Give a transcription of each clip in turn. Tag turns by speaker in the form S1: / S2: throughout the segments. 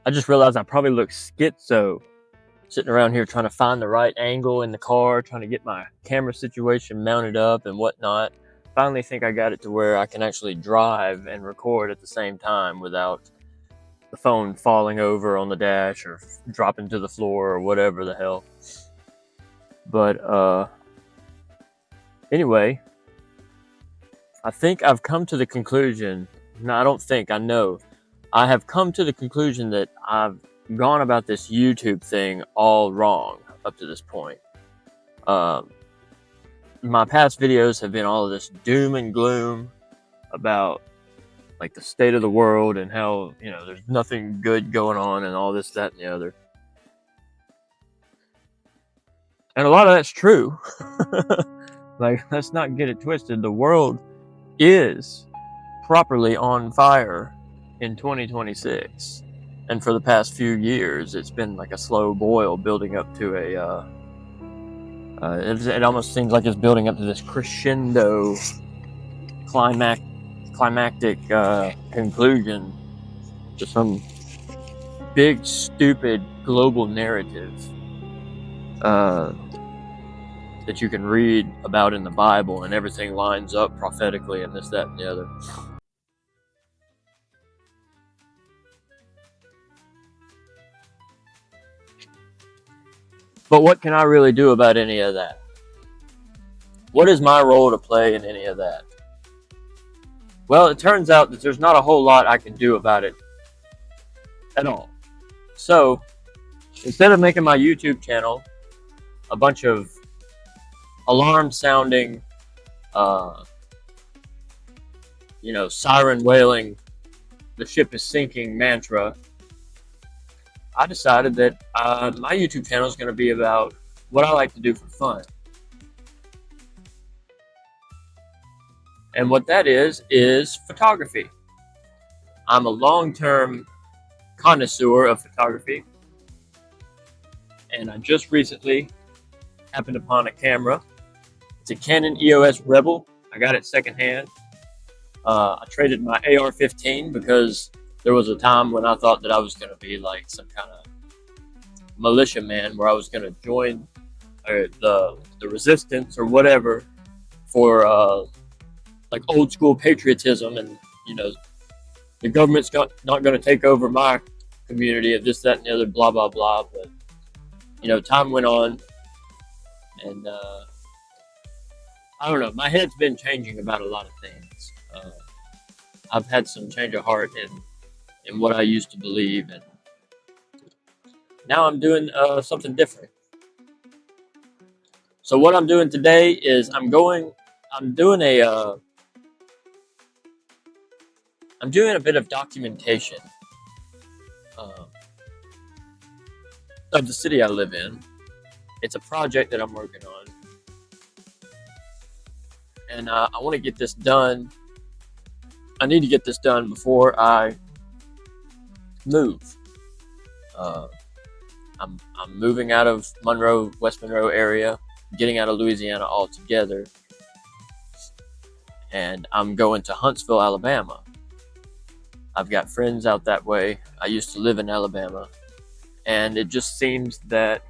S1: I just realized I probably look schizo sitting around here trying to find the right angle in the car, trying to get my camera situation mounted up and whatnot. Finally think I got it to where I can actually drive and record at the same time without the phone falling over on the dash or dropping to the floor or whatever the hell. But anyway, I think I've come to the conclusion. No, I don't think, I know. I have come to the conclusion that I've gone about this YouTube thing all wrong up to this point. My past videos have been all of this doom and gloom about like the state of the world and how, you know, there's nothing good going on and all this, that, and the other. And a lot of that's true. Like, let's not get it twisted. The world is properly on fire in 2026. And for the past few years, it's been like a slow boil building up to a, it almost seems like it's building up to this crescendo climactic conclusion to some big, stupid global narrative that you can read about in the Bible, and everything lines up prophetically and this, that, and the other. But what can I really do about any of that? What is my role to play in any of that? Well, it turns out that there's not a whole lot I can do about it at all. So, instead of making my YouTube channel a bunch of alarm-sounding, siren wailing, the ship is sinking mantra, I decided that my YouTube channel is going to be about what I like to do for fun. And what that is photography. I'm a long-term connoisseur of photography, and I just recently happened upon a camera. It's a Canon EOS Rebel. I got it secondhand. I traded my AR-15 because there was a time when I thought that I was going to be like some kind of militiaman, where I was going to join the resistance or whatever for like old school patriotism, and the government's not going to take over my community of this, that, and the other, blah blah blah. But time went on, and I don't know. My head's been changing about a lot of things. I've had some change of heart in what I used to believe, and now I'm doing something different. So what I'm doing today is I'm doing a bit of documentation of the city I live in. It's a project that I'm working on, and I want to get this done. I need to get this done before I move. I'm moving out of West Monroe area, getting out of Louisiana altogether, and I'm going to Huntsville, Alabama. I've got friends out that way. I used to live in Alabama, and it just seems that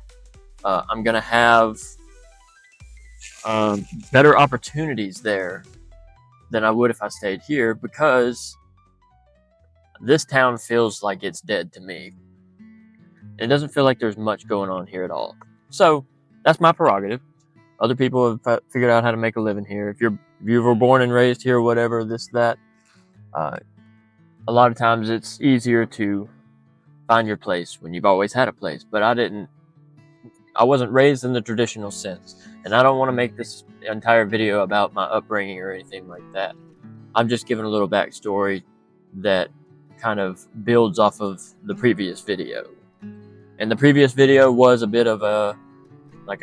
S1: I'm going to have better opportunities there than I would if I stayed here, because this town feels like it's dead to me. It doesn't feel like there's much going on here at all. So that's my prerogative. Other people have figured out how to make a living here. If you were born and raised here, whatever, this, that, a lot of times it's easier to find your place when you've always had a place. But I wasn't raised in the traditional sense, and I don't want to make this entire video about my upbringing or anything like that. I'm just giving a little backstory that kind of builds off of the previous video. And the previous video was a bit of a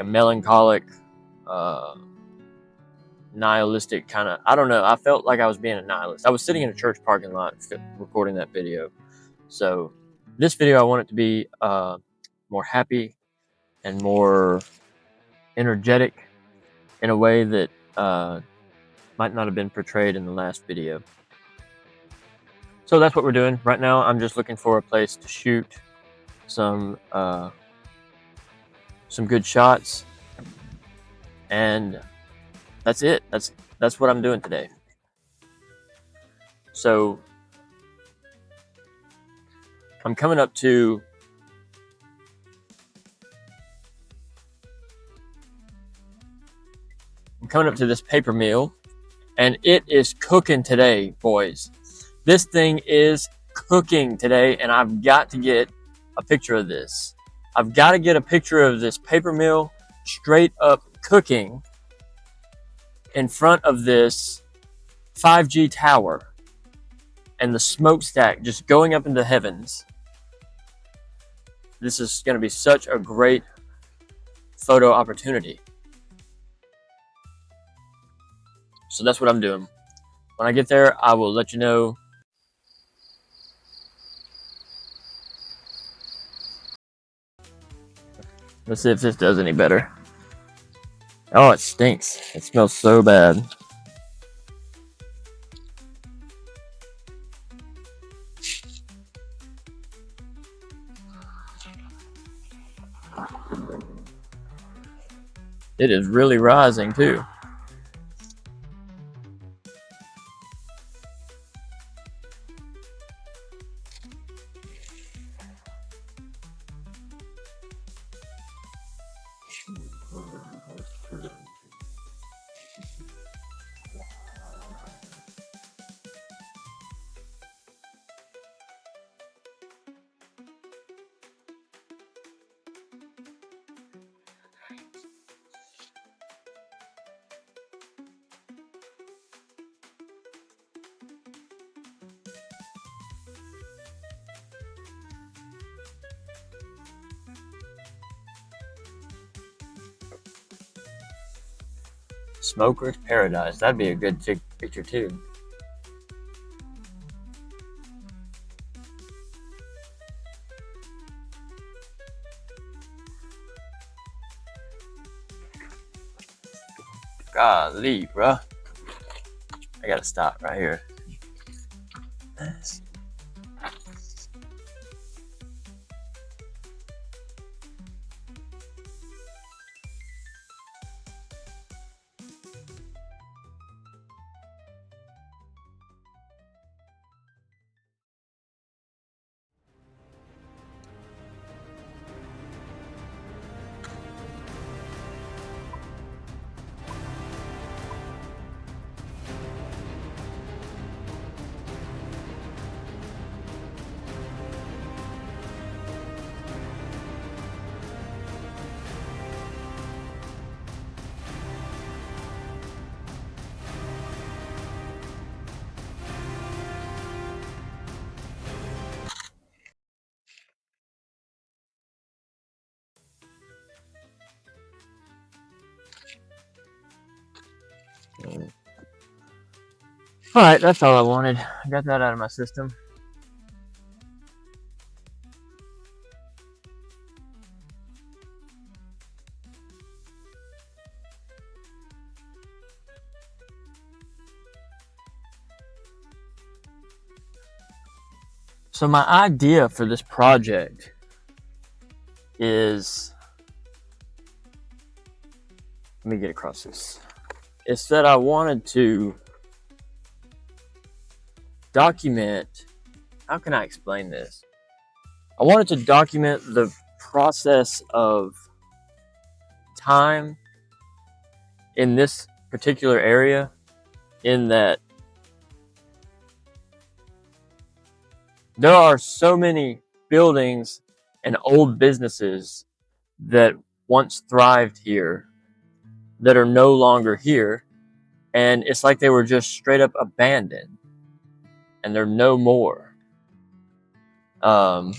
S1: melancholic, nihilistic kind of, I don't know, I felt like I was being a nihilist. I was sitting in a church parking lot recording that video. So this video, I want it to be more happy and more energetic in a way that might not have been portrayed in the last video. So that's what we're doing right now. I'm just looking for a place to shoot some good shots, and that's it. That's what I'm doing today. So I'm coming up to this paper mill, and it is cooking today, boys. This thing is cooking today, and I've got to get a picture of this. I've got to get a picture of this paper mill straight up cooking in front of this 5G tower and the smokestack just going up into the heavens. This is going to be such a great photo opportunity. So that's what I'm doing. When I get there, I will let you know. Let's see if this does any better. Oh, it stinks. It smells so bad. It is really rising too. Smoker's Paradise. That'd be a good picture too. Golly, bruh. I gotta stop right here. Alright, that's all I wanted. I got that out of my system. So my idea for this project is, let me get across this. It's that I wanted to document, how can I explain this? I wanted to document the process of time in this particular area, in that there are so many buildings and old businesses that once thrived here that are no longer here, and it's like they were just straight up abandoned and they're no more. And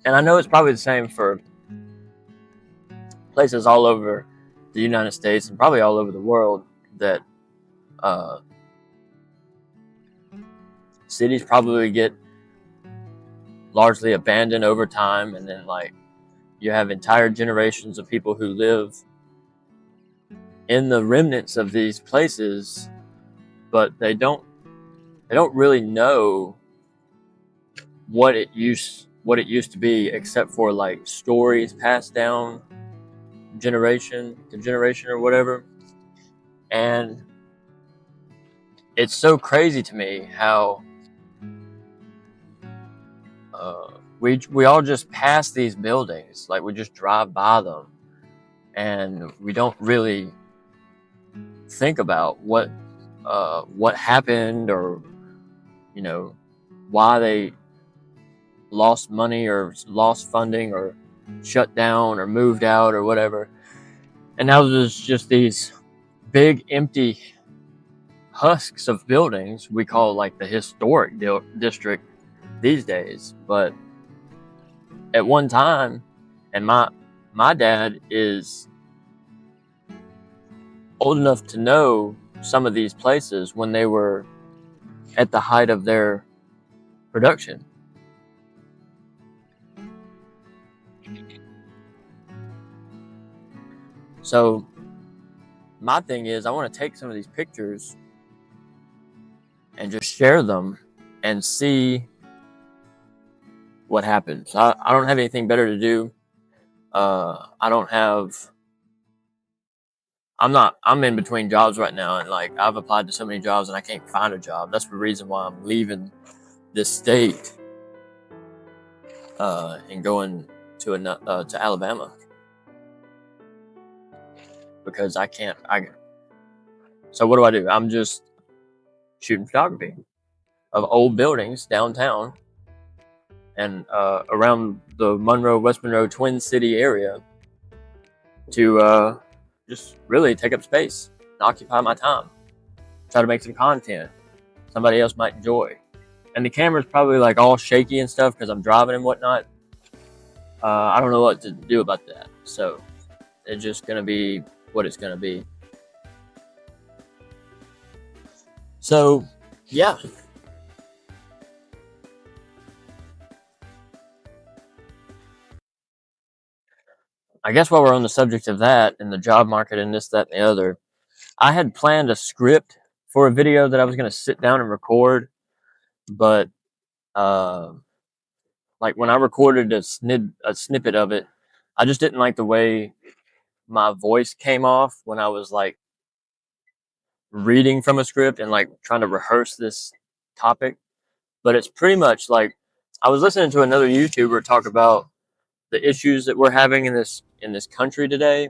S1: I know it's probably the same for places all over the United States and probably all over the world, that cities probably get largely abandoned over time, and then like you have entire generations of people who live in the remnants of these places, but they don't really know what it used to be, except for like stories passed down generation to generation or whatever. And it's so crazy to me how we all just pass these buildings, like we just drive by them, and we don't really think about what happened, or why they lost money or lost funding or shut down or moved out or whatever. And now there's just these big empty husks of buildings we call like the historic district these days. But at one time, and my dad is old enough to know some of these places when they were at the height of their production. So my thing is, I want to take some of these pictures and just share them and see what happens. I don't have anything better to do. I'm in between jobs right now, and like I've applied to so many jobs and I can't find a job. That's the reason why I'm leaving this state and going to Alabama, because I can't. So what do? I'm just shooting photography of old buildings downtown and around the West Monroe, Twin City area to just really take up space and occupy my time. Try to make some content somebody else might enjoy. And the camera's probably like all shaky and stuff because I'm driving and whatnot. I don't know what to do about that. So it's just going to be what it's going to be. So, yeah. I guess while we're on the subject of that and the job market and this, that, and the other, I had planned a script for a video that I was going to sit down and record, but like when I recorded a snippet of it, I just didn't like the way my voice came off when I was like reading from a script and like trying to rehearse this topic. But it's pretty much like I was listening to another YouTuber talk about the issues that we're having in this country today,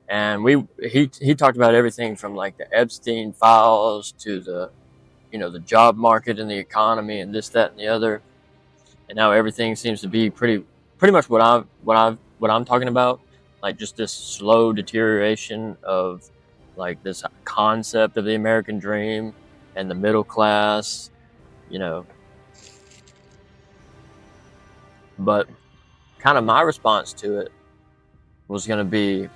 S1: and he talked about everything from like the Epstein files to the the job market and the economy and this, that, and the other. And now everything seems to be pretty much what I'm talking about, like just this slow deterioration of like this concept of the American dream and the middle class, But kind of my response to it was going to be,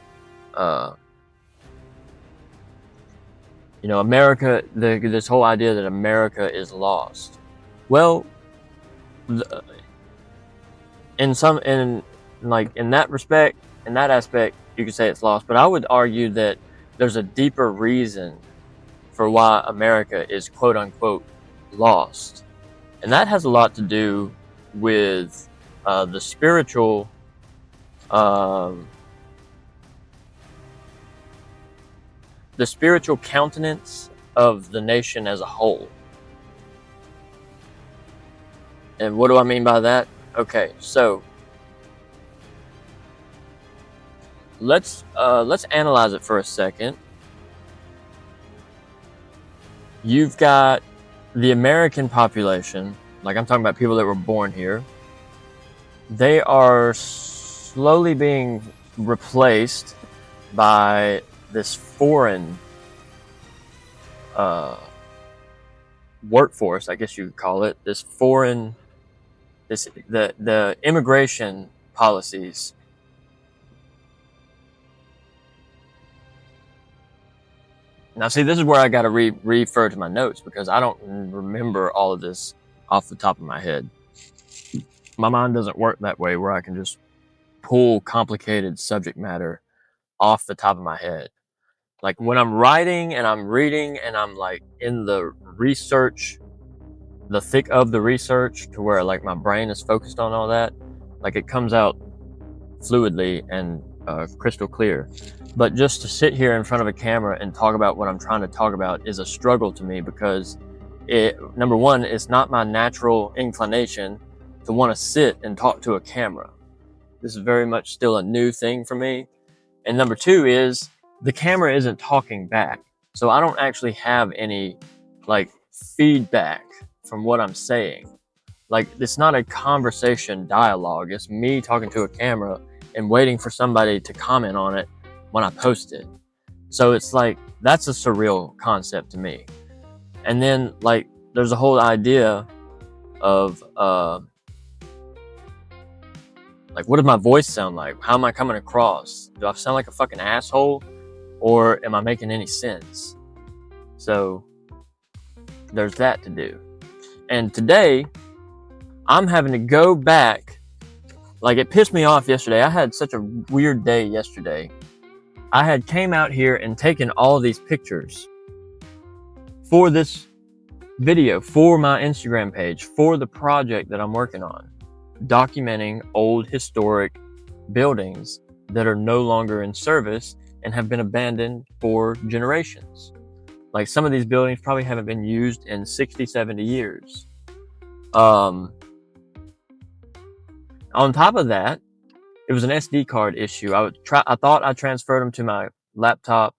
S1: America, this whole idea that America is lost. Well, in that respect, in that aspect, you could say it's lost. But I would argue that there's a deeper reason for why America is quote unquote lost, and that has a lot to do with the spiritual countenance of the nation as a whole. And what do I mean by that? Okay, so let's analyze it for a second. You've got the American population, like I'm talking about people that were born here. They are slowly being replaced by this foreign workforce, I guess you could call it. The immigration policies. Now, see, this is where I got to refer to my notes because I don't remember all of this off the top of my head. My mind doesn't work that way where I can just pull complicated subject matter off the top of my head. Like when I'm writing and I'm reading and I'm like in the research, the thick of the research, to where like my brain is focused on all that, like it comes out fluidly and crystal clear. But just to sit here in front of a camera and talk about what I'm trying to talk about is a struggle to me, because number one, it's not my natural inclination to want to sit and talk to a camera. This is very much still a new thing for me. And number two is the camera isn't talking back. So I don't actually have any like feedback from what I'm saying. Like, it's not a conversation dialogue. It's me talking to a camera and waiting for somebody to comment on it when I post it. So it's like, that's a surreal concept to me. And then like there's a whole idea of like, what does my voice sound like? How am I coming across? Do I sound like a fucking asshole, or am I making any sense? So there's that to do. And today I'm having to go back. Like, it pissed me off yesterday. I had such a weird day yesterday. I had came out here and taken all of these pictures for this video, for my Instagram page, for the project that I'm working on, documenting old historic buildings that are no longer in service and have been abandoned for generations. Like, some of these buildings probably haven't been used in 60, 70 years. On top of that, it was an SD card issue. I thought I transferred them to my laptop,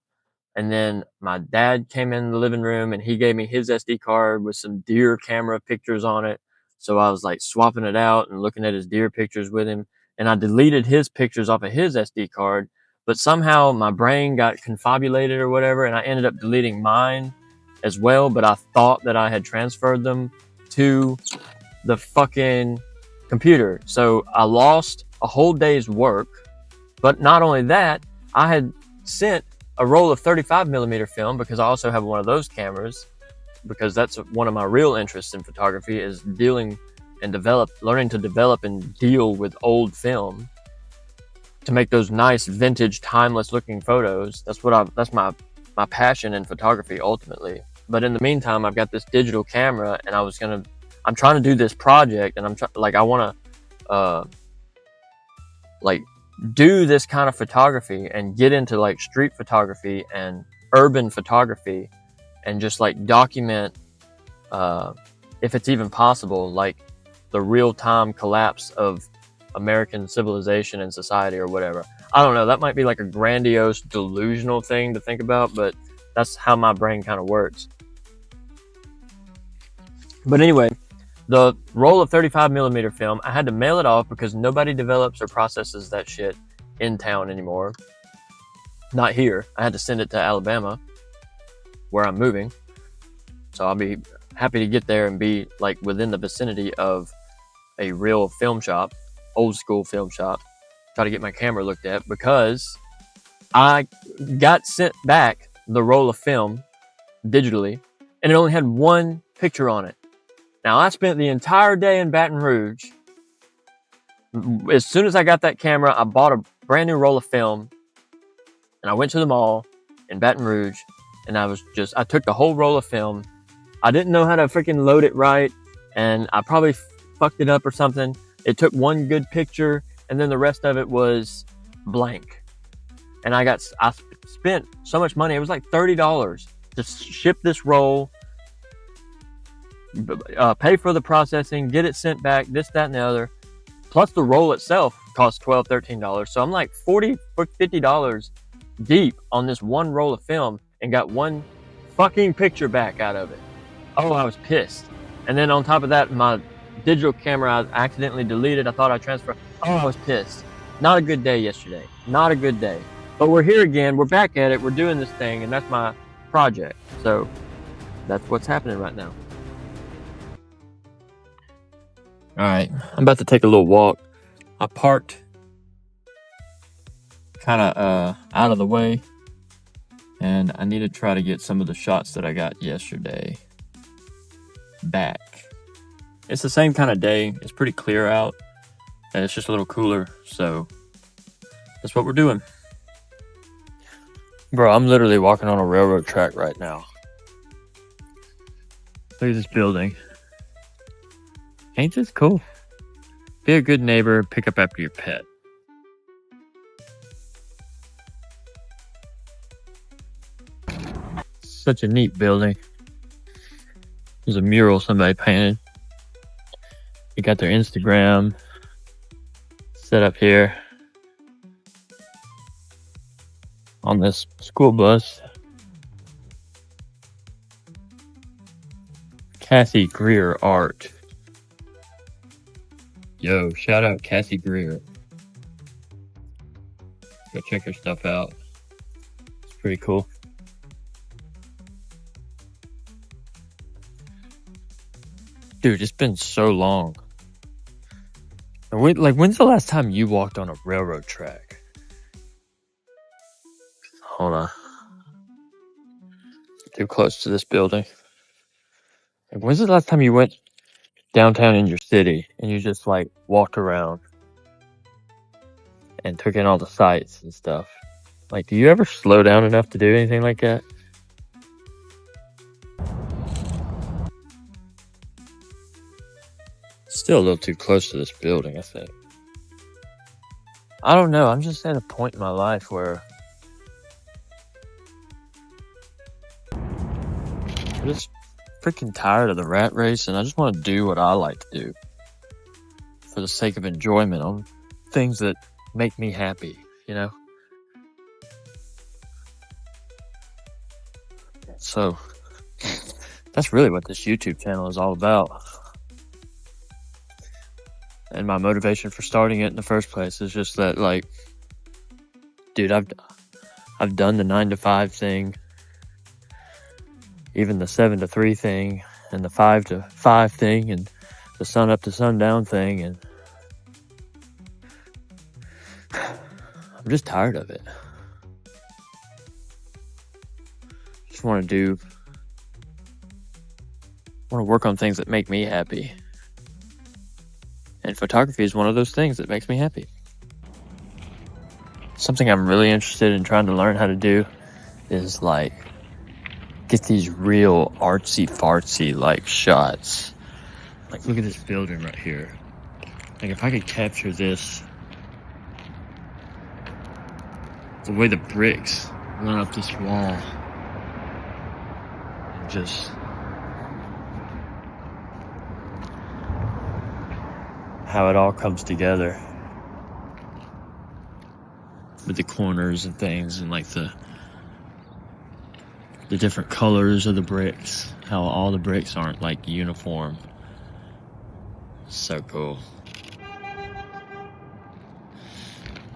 S1: and then my dad came in the living room and he gave me his SD card with some deer camera pictures on it. So I was like swapping it out and looking at his deer pictures with him, and I deleted his pictures off of his SD card, but somehow my brain got confabulated or whatever, and I ended up deleting mine as well, but I thought that I had transferred them to the fucking computer. So I lost a whole day's work. But not only that, I had sent a roll of 35 millimeter film, because I also have one of those cameras, because that's one of my real interests in photography, is learning to develop and deal with old film to make those nice vintage timeless looking photos. That's my passion in photography ultimately. But in the meantime, I've got this digital camera, and I'm trying to do this project, and I want to do this kind of photography and get into like street photography and urban photography, and just like document, if it's even possible, like the real-time collapse of American civilization and society or whatever. I don't know, that might be like a grandiose, delusional thing to think about, but that's how my brain kind of works. But anyway, the roll of 35 millimeter film, I had to mail it off because nobody develops or processes that shit in town anymore. Not here. I had to send it to Alabama, where I'm moving. So I'll be happy to get there and be like within the vicinity of a real film shop, old school film shop, try to get my camera looked at, because I got sent back the roll of film digitally, and it only had one picture on it. Now, I spent the entire day in Baton Rouge. As soon as I got that camera, I bought a brand new roll of film, and I went to the mall in Baton Rouge, and I took the whole roll of film. I didn't know how to freaking load it right, and I probably fucked it up or something. It took one good picture, and then the rest of it was blank. And I spent so much money. It was like $30 to ship this roll, pay for the processing, get it sent back, this, that, and the other. Plus the roll itself cost $12, $13. So I'm like $40, $50 deep on this one roll of film, and got one fucking picture back out of it. Oh, I was pissed. And then on top of that, my digital camera I accidentally deleted. I thought I transferred. Oh, I was pissed. Not a good day yesterday. Not a good day. But we're here again. We're back at it. We're doing this thing, and that's my project. So that's what's happening right now. All right, I'm about to take a little walk. I parked kind of out of the way, and I need to try to get some of the shots that I got yesterday back. It's the same kind of day. It's pretty clear out, and it's just a little cooler, so that's what we're doing. Bro, I'm literally walking on a railroad track right now. Look at this building. Ain't this cool? Be a good neighbor, pick up after your pet. Such a neat building. There's a mural somebody painted. They got their Instagram set up here on this school bus. Cassie Greer art. Yo, shout out Cassie Greer. Go check her stuff out. It's pretty cool. Dude, it's been so long. When's the last time you walked on a railroad track? Hold on. Too close to this building. When's the last time you went downtown in your city and you just like walked around and took in all the sights and stuff? Like, do you ever slow down enough to do anything like that? Still a little too close to this building, I think. I don't know. I'm just at a point in my life where I'm just freaking tired of the rat race, and I just want to do what I like to do for the sake of enjoyment on things that make me happy, you know? So that's really what this YouTube channel is all about. And my motivation for starting it in the first place is just that, like, dude, I've done the 9 to 5 thing, even the 7 to 3 thing, and the 5 to 5 thing, and the sun up to sundown thing, and I'm just tired of it. Just want to work on things that make me happy. And photography is one of those things that makes me happy. Something I'm really interested in trying to learn how to do is like get these real artsy fartsy like shots. Like, look at this building right here. Like, if I could capture this, the way the bricks run up this wall, and just how it all comes together with the corners and things, and like the different colors of the bricks, how all the bricks aren't like uniform. So cool.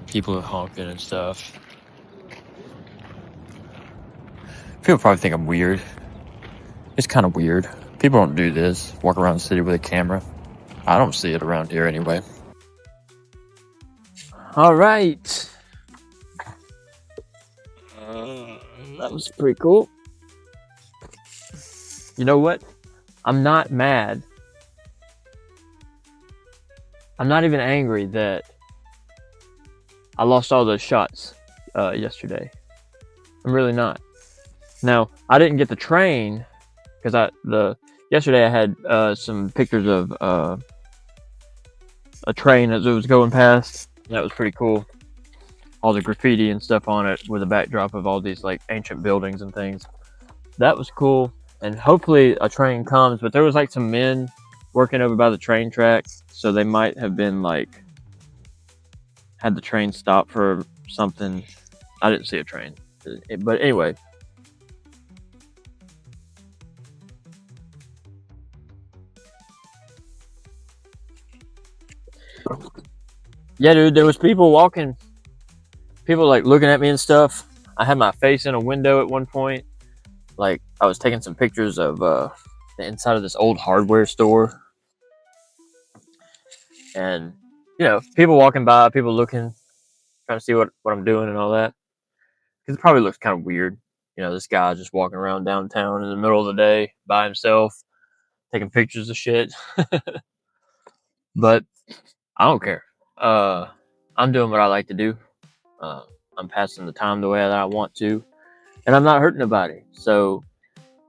S1: People are honking and stuff. People probably think I'm weird. It's kind of weird. People don't do this, walk around the city with a camera. I don't see it around here anyway. All right. That was pretty cool. You know what? I'm not mad. I'm not even angry that I lost all those shots yesterday. I'm really not. Now, I didn't get the train because yesterday I had some pictures of a train as it was going past. That was pretty cool. All the graffiti and stuff on it with a backdrop of all these like ancient buildings and things. That was cool. And hopefully a train comes, but there was like some men working over by the train tracks, so they might have been like had the train stop for something. I didn't see a train, but anyway. Yeah, dude, there was people walking, people like looking at me and stuff. I had my face in a window at one point. Like, I was taking some pictures of the inside of this old hardware store. And, you know, people walking by, people looking, trying to see what I'm doing and all that. Because it probably looks kind of weird. You know, this guy just walking around downtown in the middle of the day by himself, taking pictures of shit. But I don't care. I'm doing what I like to do. I'm passing the time the way that I want to. and I'm not hurting nobody. So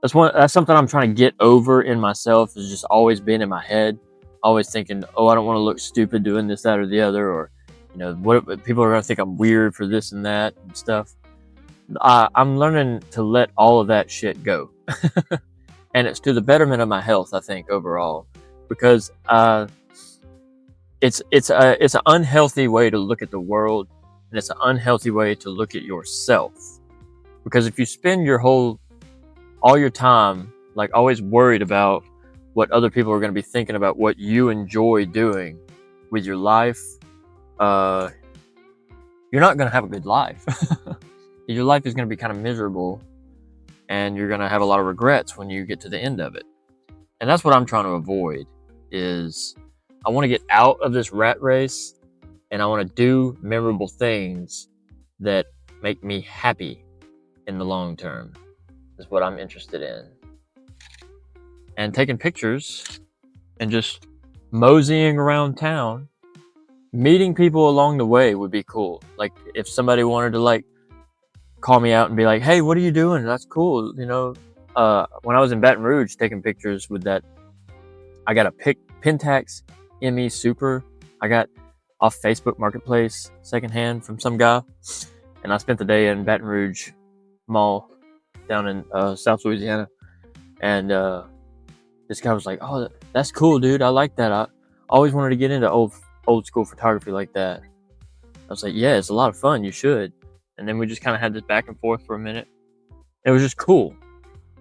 S1: that's something I'm trying to get over in myself, is just always being in my head, always thinking, oh, I don't want to look stupid doing this, that, or the other, or what people are gonna think I'm weird for this and that and stuff. I'm learning to let all of that shit go, and it's to the betterment of my health, I think, overall, because it's an unhealthy way to look at the world, and it's an unhealthy way to look at yourself. Because if you spend all your time like always worried about what other people are going to be thinking about what you enjoy doing with your life, you're not going to have a good life. Your life is going to be kind of miserable, and you're going to have a lot of regrets when you get to the end of it. And that's what I'm trying to avoid. Is I want to get out of this rat race, and I want to do memorable things that make me happy in the long term. Is what I'm interested in. And taking pictures and just moseying around town, meeting people along the way would be cool. Like if somebody wanted to like call me out and be like, hey, what are you doing? That's cool. When I was in Baton Rouge taking pictures with that, I got a Pentax ME Super I got off Facebook Marketplace secondhand from some guy, and I spent the day in Baton Rouge Mall down in South Louisiana, and this guy was like, oh, that's cool, dude, I like that. I always wanted to get into old school photography like that. I was like, yeah, it's a lot of fun, you should. And then we just kind of had this back and forth for a minute. It was just cool.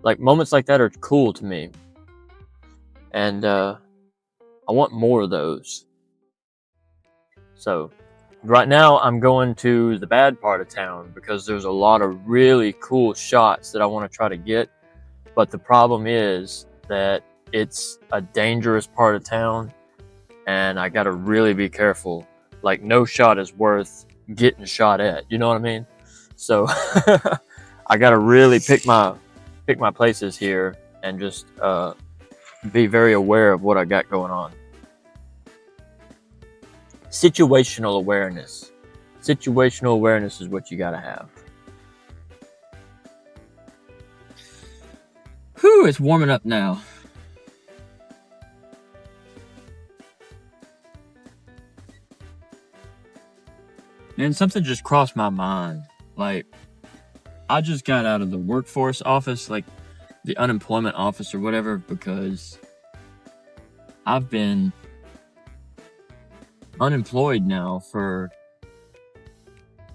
S1: Like moments like that are cool to me, and I want more of those. So right now I'm going to the bad part of town because there's a lot of really cool shots that I want to try to get. But the problem is that it's a dangerous part of town, and I got to really be careful. Like no shot is worth getting shot at. You know what I mean? So I got to really pick my places here and just be very aware of what I got going on. Situational awareness. Situational awareness is what you got to have. Whew, it's warming up now. And something just crossed my mind. Like, I just got out of the workforce office, like the unemployment office or whatever, because I've been unemployed now for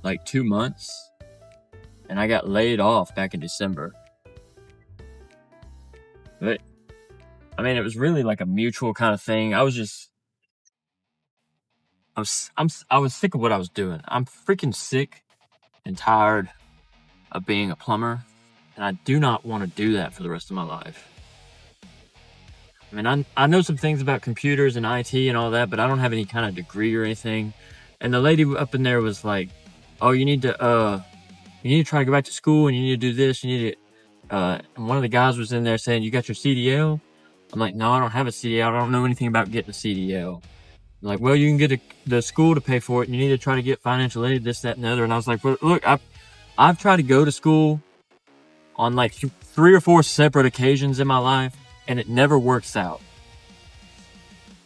S1: like 2 months, and I got laid off back in December. But I mean, it was really like a mutual kind of thing. I was sick of what I was doing. I'm freaking sick and tired of being a plumber, and I do not want to do that for the rest of my life. I mean, I know some things about computers and IT and all that, but I don't have any kind of degree or anything. And the lady up in there was like, "Oh, you need to try to go back to school, and you need to do this. You need to." And one of the guys was in there saying, "You got your CDL?" I'm like, "No, I don't have a CDL. I don't know anything about getting a CDL." They're like, "Well, you can get the school to pay for it, and you need to try to get financial aid, this, that, and the other." And I was like, "Well, look, I've tried to go to school on like 3 or 4 separate occasions in my life, and it never works out.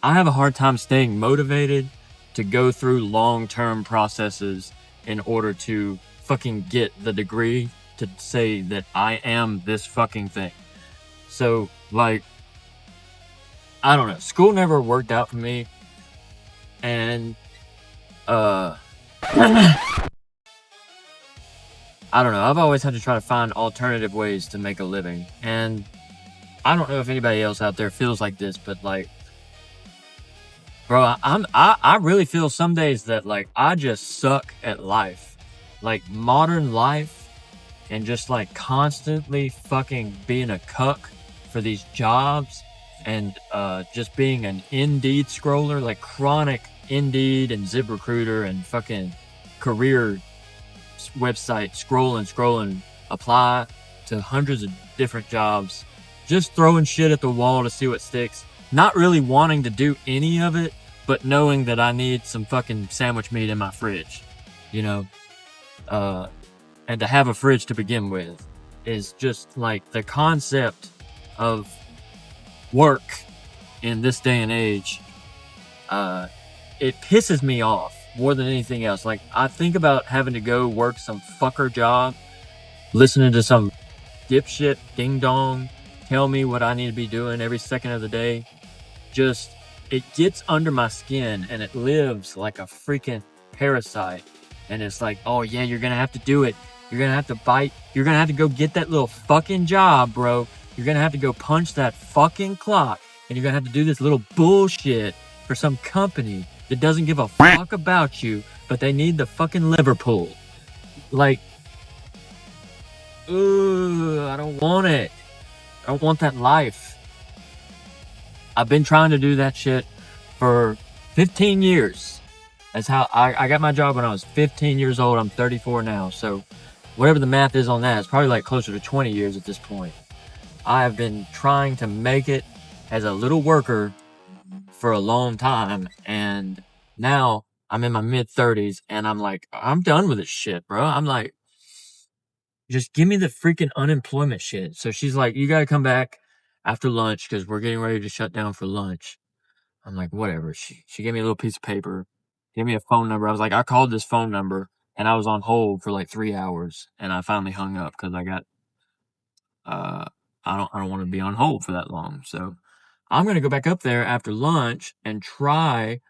S1: I have a hard time staying motivated to go through long-term processes in order to fucking get the degree to say that I am this fucking thing." So, like, I don't know. School never worked out for me. And, I don't know. I've always had to try to find alternative ways to make a living. And I don't know if anybody else out there feels like this, but like, bro, I really feel some days that like I just suck at life, like modern life, and just like constantly fucking being a cuck for these jobs, and just being an Indeed scroller, like chronic Indeed and ZipRecruiter and fucking career website scrolling, apply to hundreds of different jobs, just throwing shit at the wall to see what sticks, not really wanting to do any of it, but knowing that I need some fucking sandwich meat in my fridge, you know. and to have a fridge to begin with is just like the concept of work in this day and age. It pisses me off more than anything else. Like, I think about having to go work some fucker job, listening to some dipshit ding dong tell me what I need to be doing every second of the day. Just, it gets under my skin and it lives like a freaking parasite. And it's like, oh yeah, you're gonna have to do it. You're gonna have to bite. You're gonna have to go get that little fucking job, bro. You're gonna have to go punch that fucking clock. And you're gonna have to do this little bullshit for some company that doesn't give a fuck about you, but they need the fucking Liverpool. Like, ooh, I don't want it. I don't want that life. I've been trying to do that shit for 15 years. That's how I got my job when I was 15 years old. I'm 34 now. So whatever the math is on that, it's probably like closer to 20 years at this point. I have been trying to make it as a little worker for a long time. And now I'm in my mid 30s and I'm like, I'm done with this shit, bro. I'm like, just give me the freaking unemployment shit. So she's like, you got to come back after lunch because we're getting ready to shut down for lunch. I'm like, whatever. She gave me a little piece of paper, gave me a phone number. I was like, I called this phone number and I was on hold for like 3 hours and I finally hung up because I got, I don't want to be on hold for that long. So I'm going to go back up there after lunch and try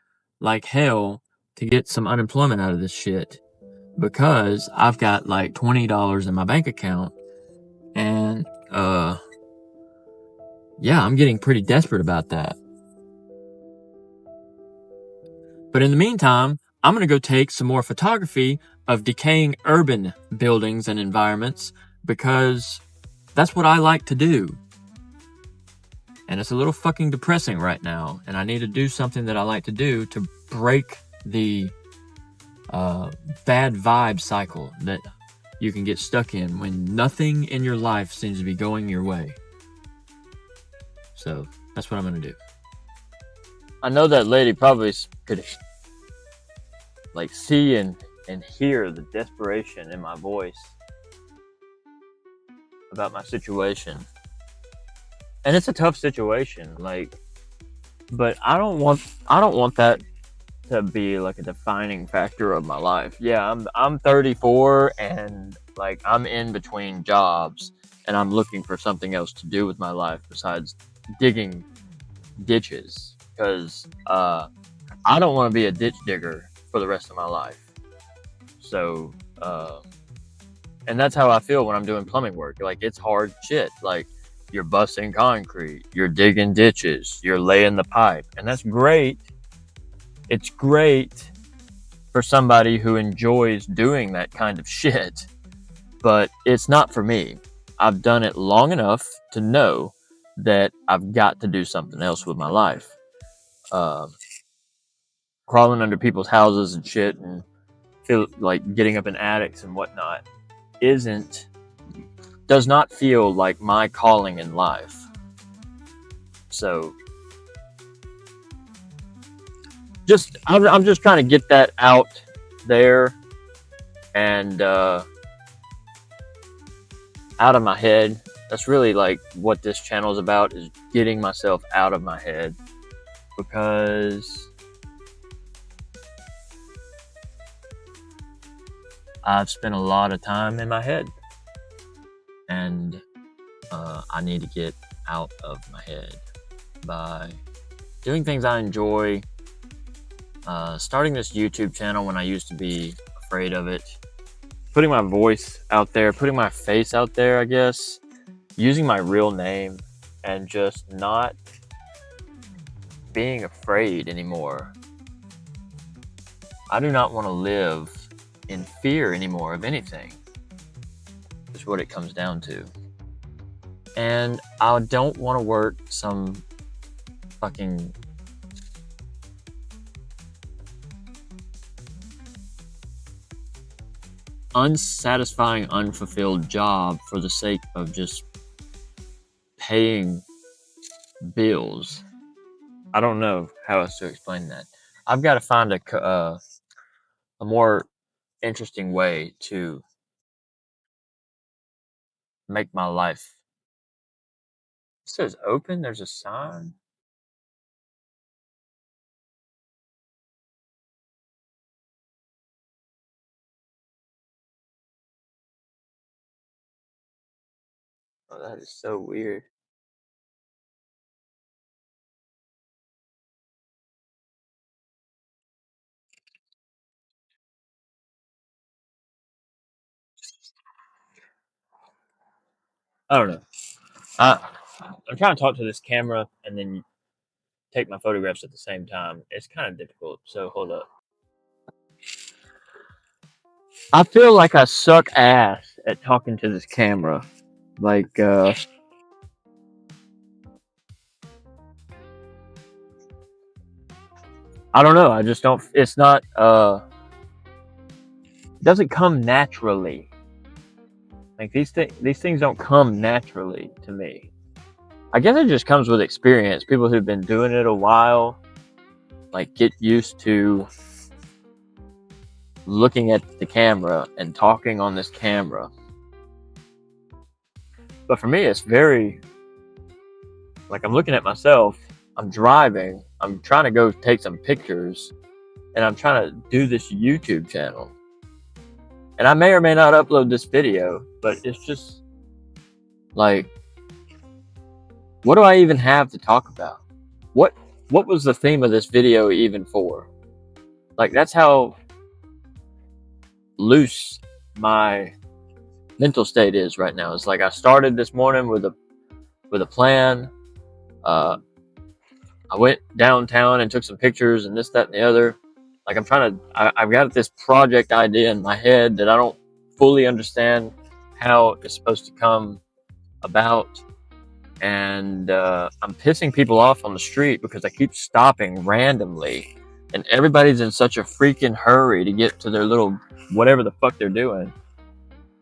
S1: like hell to get some unemployment out of this shit because I've got like $20 in my bank account and, yeah, I'm getting pretty desperate about that. But in the meantime, I'm going to go take some more photography of decaying urban buildings and environments because that's what I like to do. And it's a little fucking depressing right now. And I need to do something that I like to do to break the bad vibe cycle that you can get stuck in when nothing in your life seems to be going your way. So that's what I'm going to do. I know that lady probably could like see and hear the desperation in my voice about my situation. And it's a tough situation, like, but I don't want that to be like a defining factor of my life. Yeah, I'm 34 and like I'm in between jobs and I'm looking for something else to do with my life besides digging ditches because I don't want to be a ditch digger for the rest of my life. So and that's how I feel when I'm doing plumbing work. Like, it's hard shit. Like, you're busting concrete, you're digging ditches, you're laying the pipe, and that's great. It's great for somebody who enjoys doing that kind of shit, but it's not for me. I've done it long enough to know that I've got to do something else with my life. Crawling under people's houses and shit and feel like getting up in attics and whatnot does not feel like my calling in life. So I'm just trying to get that out there and out of my head. That's really like what this channel is about, is getting myself out of my head, because I've spent a lot of time in my head and I need to get out of my head by doing things I enjoy, starting this YouTube channel when I used to be afraid of it, putting my voice out there, putting my face out there, I guess, using my real name, and just not being afraid anymore. I do not want to live in fear anymore of anything. That's what it comes down to. And I don't want to work some fucking unsatisfying, unfulfilled job for the sake of just paying bills. I don't know how else to explain that. I've got to find a more interesting way to make my life. It says open. There's a sign. Oh, that is so weird. I don't know. I'm trying to talk to this camera and then take my photographs at the same time. It's kind of difficult. So hold up. I feel like I suck ass at talking to this camera. Like, I don't know. I just don't. It's not. It doesn't come naturally. Like these things don't come naturally to me. I guess it just comes with experience. People who've been doing it a while, like, get used to looking at the camera and talking on this camera. But for me, it's very, like, I'm looking at myself, I'm driving, I'm trying to go take some pictures, and I'm trying to do this YouTube channel. And I may or may not upload this video, but it's just like, what do I even have to talk about? What was the theme of this video even for? Like, that's how loose my mental state is right now. It's like I started this morning with a plan. I went downtown and took some pictures and this, that, and the other. Like, I've got this project idea in my head that I don't fully understand how it's supposed to come about. And I'm pissing people off on the street because I keep stopping randomly. And everybody's in such a freaking hurry to get to their little whatever the fuck they're doing.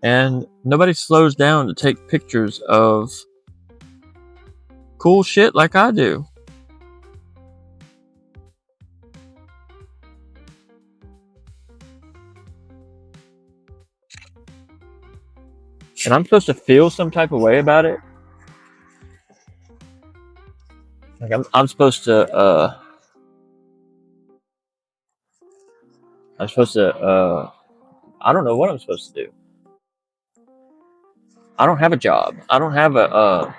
S1: And nobody slows down to take pictures of cool shit like I do. And I'm supposed to feel some type of way about it. Like I'm supposed to I don't know what I'm supposed to do. I don't have a job. I don't have a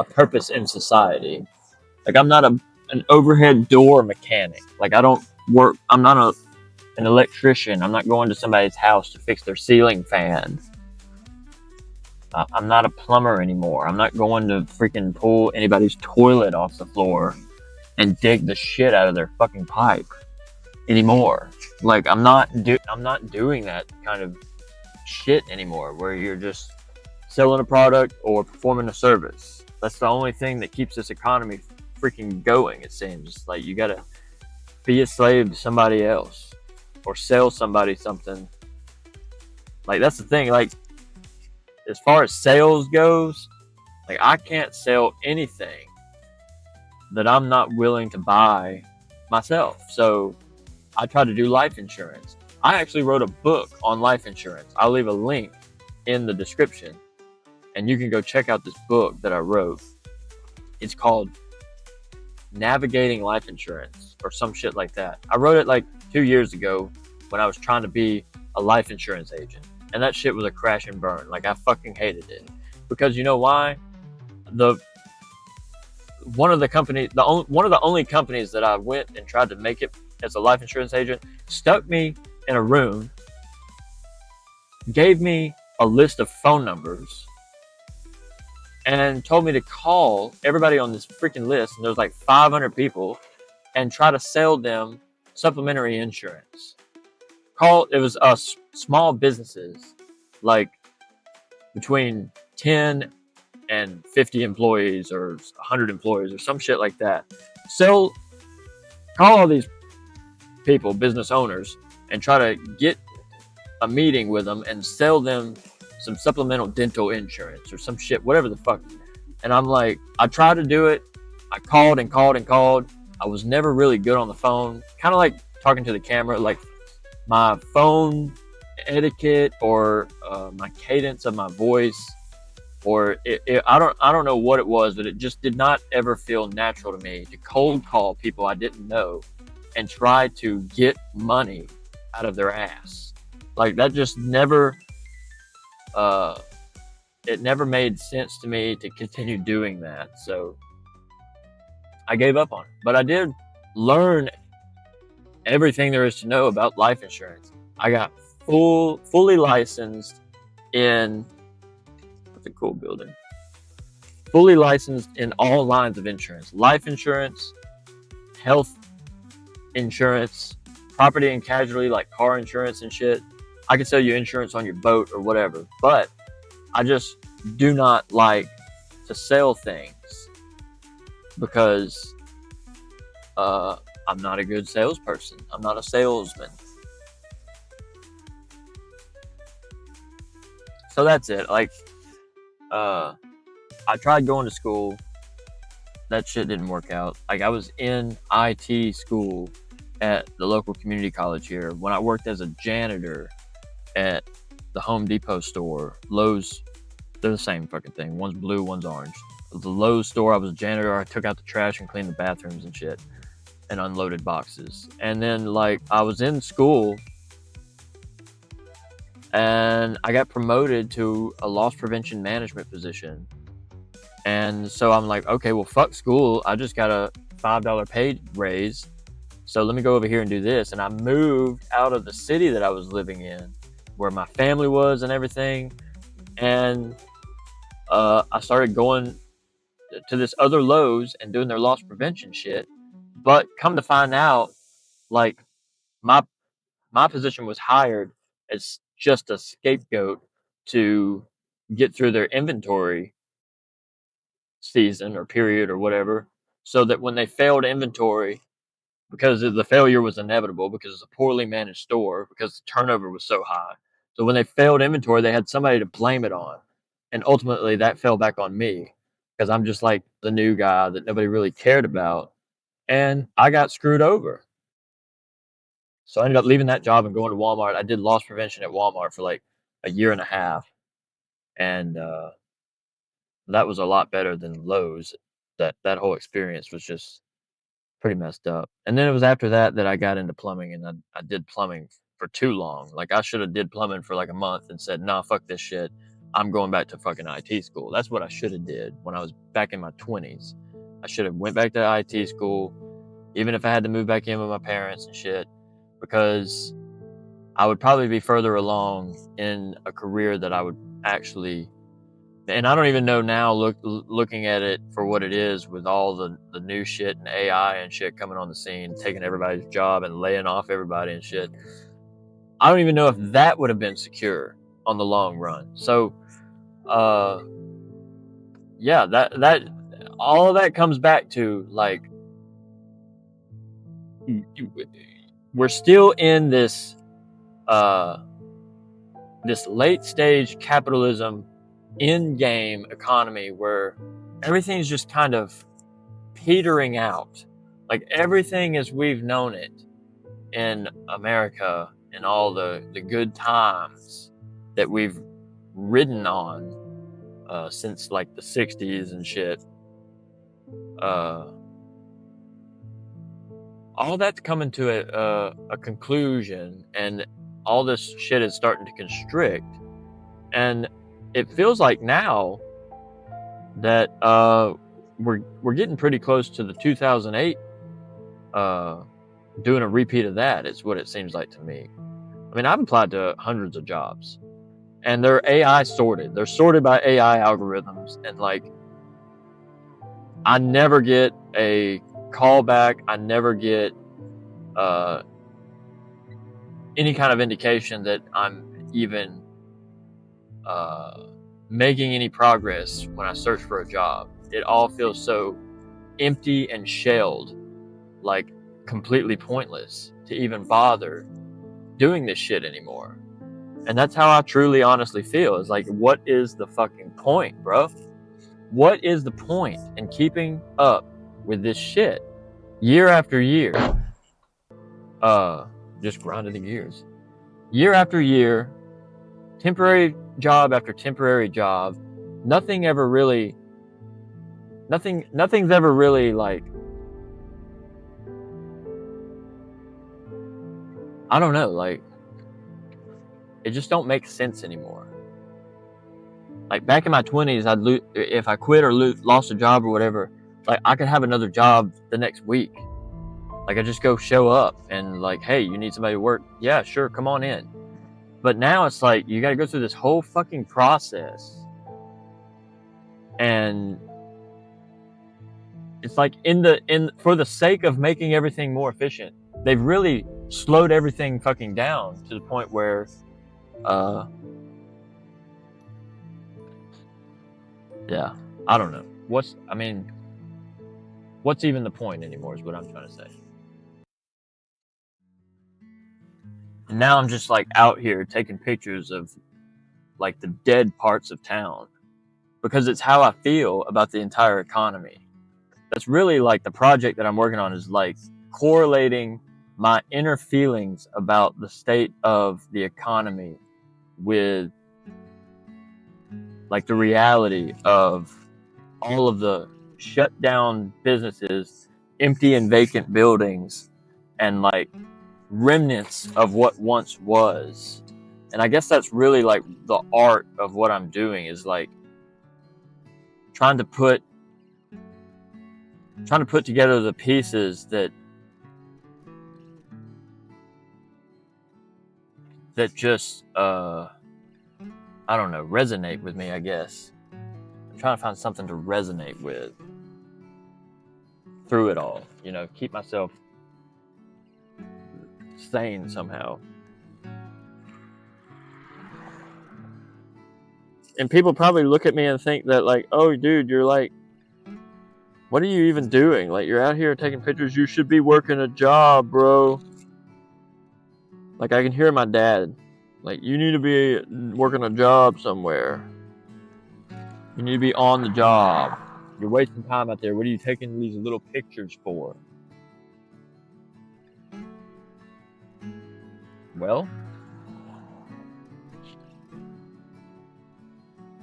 S1: purpose in society. Like, I'm not an overhead door mechanic. Like, I don't work. I'm not an electrician. I'm not going to somebody's house to fix their ceiling fan. I'm not a plumber anymore. I'm not going to freaking pull anybody's toilet off the floor and dig the shit out of their fucking pipe anymore. Like, I'm not doing that kind of shit anymore, where you're just selling a product or performing a service. That's the only thing that keeps this economy freaking going, it seems. Like, you gotta be a slave to somebody else or sell somebody something. Like, that's the thing. Like, as far as sales goes, like, I can't sell anything that I'm not willing to buy myself. So I try to do life insurance. I actually wrote a book on life insurance. I'll leave a link in the description, and you can go check out this book that I wrote. It's called Navigating Life Insurance or some shit like that. I wrote it like 2 years ago when I was trying to be a life insurance agent. And that shit was a crash and burn. Like, I fucking hated it. Because you know why? One of the only companies that I went and tried to make it as a life insurance agent stuck me in a room, gave me a list of phone numbers, and told me to call everybody on this freaking list, and there's like 500 people, and try to sell them supplementary insurance. It was small businesses, like between 10 and 50 employees or 100 employees or some shit like that. Call all these people, business owners, and try to get a meeting with them and sell them some supplemental dental insurance or some shit, whatever the fuck. And I'm like, I tried to do it. I called and called and called. I was never really good on the phone. Kind of like talking to the camera. Like, my phone etiquette or my cadence of my voice or I don't know what it was, but it just did not ever feel natural to me to cold call people I didn't know and try to get money out of their ass. Like that just never uh it never made sense to me to continue doing that. So I gave up on it. But I did learn everything there is to know about life insurance. I got fully licensed in what's a cool building. Fully licensed in all lines of insurance. Life insurance, health insurance, property and casualty like car insurance and shit. I can sell you insurance on your boat or whatever, but I just do not like to sell things because I'm not a good salesperson. I'm not a salesman. So that's it. Like, I tried going to school. That shit didn't work out. Like, I was in IT school at the local community college here. When I worked as a janitor at the Home Depot store, Lowe's, they're the same fucking thing. One's blue, one's orange. The Lowe's store, I was a janitor. I took out the trash and cleaned the bathrooms and shit and unloaded boxes. And then, like, I was in school and I got promoted to a loss prevention management position. And so I'm like, okay, well, fuck school. I just got a $5 pay raise. So let me go over here and do this. And I moved out of the city that I was living in, where my family was and everything. And I started going to this other Lowe's and doing their loss prevention shit. But come to find out, like, my position was hired as just a scapegoat to get through their inventory season or period or whatever, so that when they failed inventory, because the failure was inevitable because it's a poorly managed store, because the turnover was so high. So when they failed inventory, they had somebody to blame it on. And ultimately that fell back on me because I'm just like the new guy that nobody really cared about. And I got screwed over. So I ended up leaving that job and going to Walmart. I did loss prevention at Walmart for like a year and a half. And that was a lot better than Lowe's. That whole experience was just pretty messed up. And then it was after that that I got into plumbing, and I did plumbing for too long. Like, I should have did plumbing for like a month and said, nah, fuck this shit. I'm going back to fucking IT school. That's what I should have did when I was back in my 20s. I should have went back to IT school, even if I had to move back in with my parents and shit, because I would probably be further along in a career that I would actually. And I don't even know now, looking at it for what it is, with all the new shit and AI and shit coming on the scene, taking everybody's job and laying off everybody and shit. I don't even know if that would have been secure on the long run. So, yeah, that all of that comes back to, like, we're still in this late stage capitalism in-game economy where everything's just kind of petering out. Like, everything as we've known it in America and all the good times that we've ridden on since like the 60s and shit, all that's coming to a conclusion, and all this shit is starting to constrict. And it feels like now that we're getting pretty close to the 2008 doing a repeat of that. It's what it seems like to me. I mean, I've applied to hundreds of jobs, and they're AI sorted. They're sorted by AI algorithms, and like, I never get a callback. I never get any kind of indication that I'm even making any progress when I search for a job. It all feels so empty and shelled, like completely pointless to even bother doing this shit anymore. And that's how I truly honestly feel. Is like, what is the fucking point, bro? What is the point in keeping up with this shit year after year? Just grinding the gears. Year after year, temporary job after temporary job, nothing's ever really like, I don't know, like, it just don't make sense anymore. Like back in my 20s, if I quit or lost a job or whatever, like I could have another job the next week. Like I just go show up and like, hey, you need somebody to work? Yeah, sure, come on in. But now it's like you got to go through this whole fucking process, and it's like for the sake of making everything more efficient, they've really slowed everything fucking down to the point where, yeah, I don't know. What's even the point anymore is what I'm trying to say. And now I'm just like out here taking pictures of like the dead parts of town because it's how I feel about the entire economy. That's really like the project that I'm working on, is like correlating my inner feelings about the state of the economy with like the reality of all of the shut down businesses, empty and vacant buildings, and like remnants of what once was. And I guess that's really like the art of what I'm doing, is like trying to put together the pieces that just I don't know, resonate with me, I guess. I'm trying to find something to resonate with through it all, you know, keep myself sane somehow. And people probably look at me and think that like, oh dude, you're like, what are you even doing? Like, you're out here taking pictures, you should be working a job, bro. Like, I can hear my dad, like, you need to be working a job somewhere. You need to be on the job. You're wasting time out there. What are you taking these little pictures for? Well,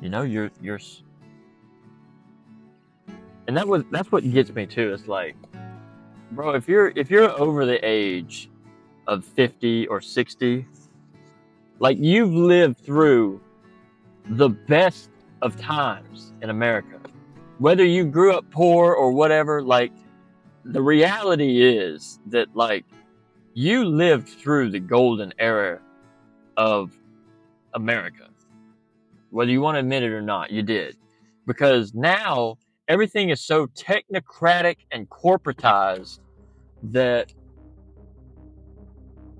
S1: you know, you're and that's what gets me too. It's like, bro, if you're over the age of 50 or 60, like, you've lived through the best of times in America. Whether you grew up poor or whatever, like, the reality is that, like, you lived through the golden era of America. Whether you want to admit it or not, you did. Because now everything is so technocratic and corporatized that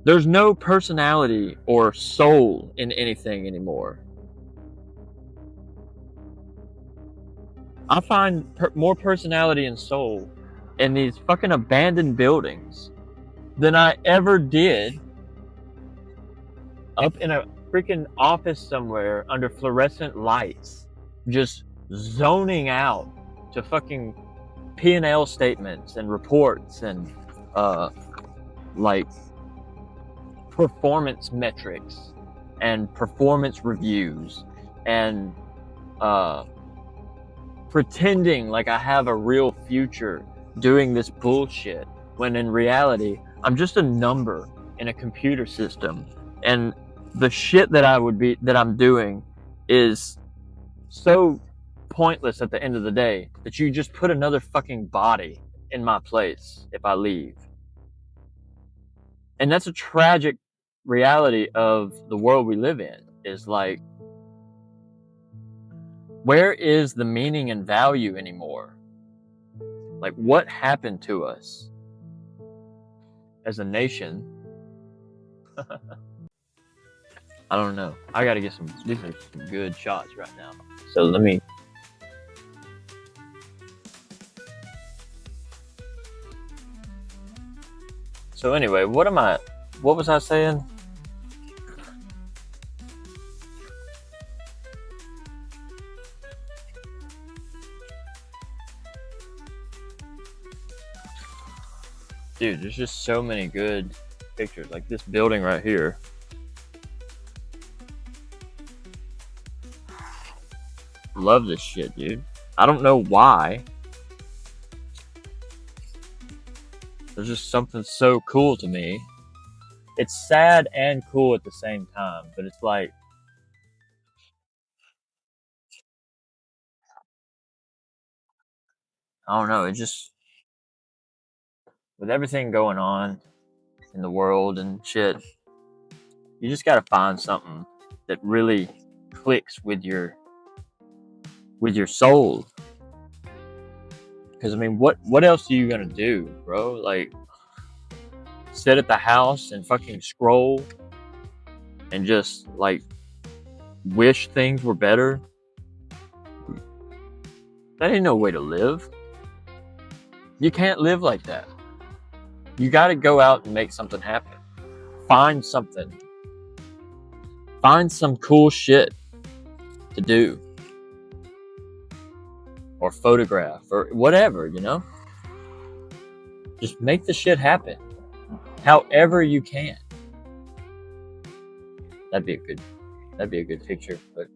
S1: there's no personality or soul in anything anymore. I find more personality and soul in these fucking abandoned buildings than I ever did up in a freaking office somewhere under fluorescent lights, just zoning out to fucking P&L statements and reports and like performance metrics and performance reviews and pretending like I have a real future doing this bullshit, when in reality I'm just a number in a computer system, and the shit that I'm doing is so pointless at the end of the day that you just put another fucking body in my place if I leave. And that's a tragic reality of the world we live in, is like, where is the meaning and value anymore? Like, what happened to us as a nation? I don't know. I gotta get these are some good shots right now. So let me. So anyway, what was I saying? Dude, there's just so many good pictures. Like this building right here. love this shit, dude. I don't know why. There's just something so cool to me. It's sad and cool at the same time, but it's like, I don't know, it just, with everything going on in the world and shit, you just gotta find something that really clicks with your soul. Because I mean, what else are you gonna do, bro? Like, sit at the house and fucking scroll and just like wish things were better? That ain't no way to live. You can't live like that. You gotta go out and make something happen. Find something. Find some cool shit to do. Or photograph or whatever, you know? Just make the shit happen. However you can. That'd be a good picture, but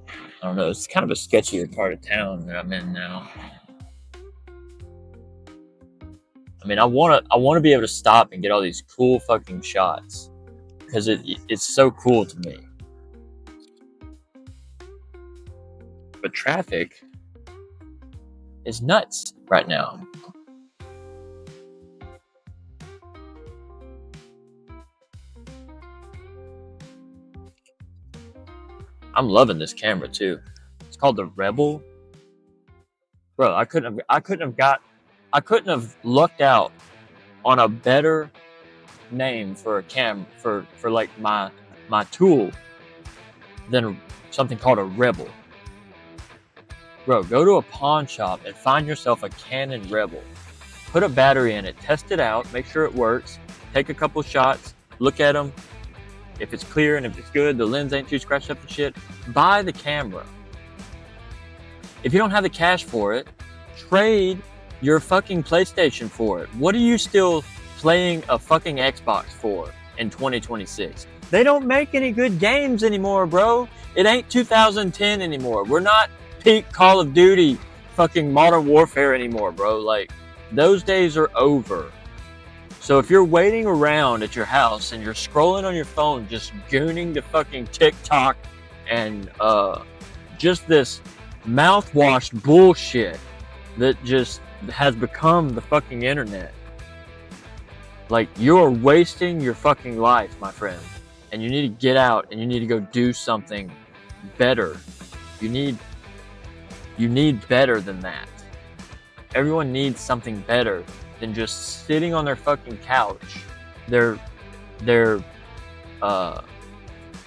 S1: I don't know, it's kind of a sketchier part of town that I'm in now. I mean, I wanna be able to stop and get all these cool fucking shots. Because it's so cool to me. But traffic is nuts right now. I'm loving this camera too. It's called the Rebel. Bro, I couldn't have lucked out on a better name for a for like my tool than something called a Rebel. Bro, go to a pawn shop and find yourself a Canon Rebel. Put a battery in it, test it out, make sure it works, take a couple shots, look at them. If it's clear and if it's good, the lens ain't too scratched up and shit, buy the camera. If you don't have the cash for it, trade your fucking PlayStation for it. What are you still playing a fucking Xbox for in 2026? They don't make any good games anymore, bro. It ain't 2010 anymore. We're not peak Call of Duty fucking Modern Warfare anymore, bro. Like, those days are over. So if you're waiting around at your house and you're scrolling on your phone, just gooning to fucking TikTok and just this mouthwash bullshit that just has become the fucking internet, like, you're wasting your fucking life, my friend. And you need to get out and you need to go do something better. You need better than that. Everyone needs something better than just sitting on their fucking couch, their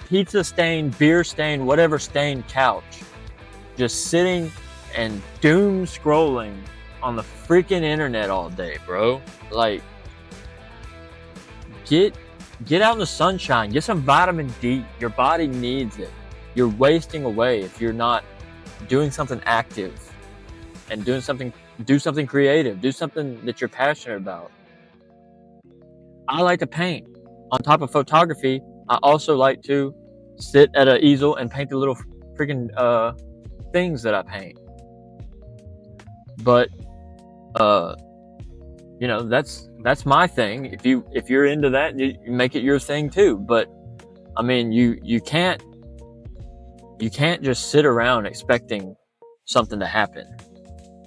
S1: pizza stained, beer stained, whatever stained couch, just sitting and doom scrolling on the freaking internet all day, bro. Like, get out in the sunshine, get some vitamin D. Your body needs it. You're wasting away if you're not doing something active and do something creative, do something that you're passionate about. I like to paint. On top of photography, I also like to sit at an easel and paint the little freaking things that I paint. But you know, that's my thing. If you're into that, you make it your thing too. But I mean, you can't just sit around expecting something to happen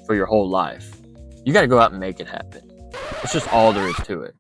S1: for your whole life. You got to go out and make it happen. It's just all there is to it.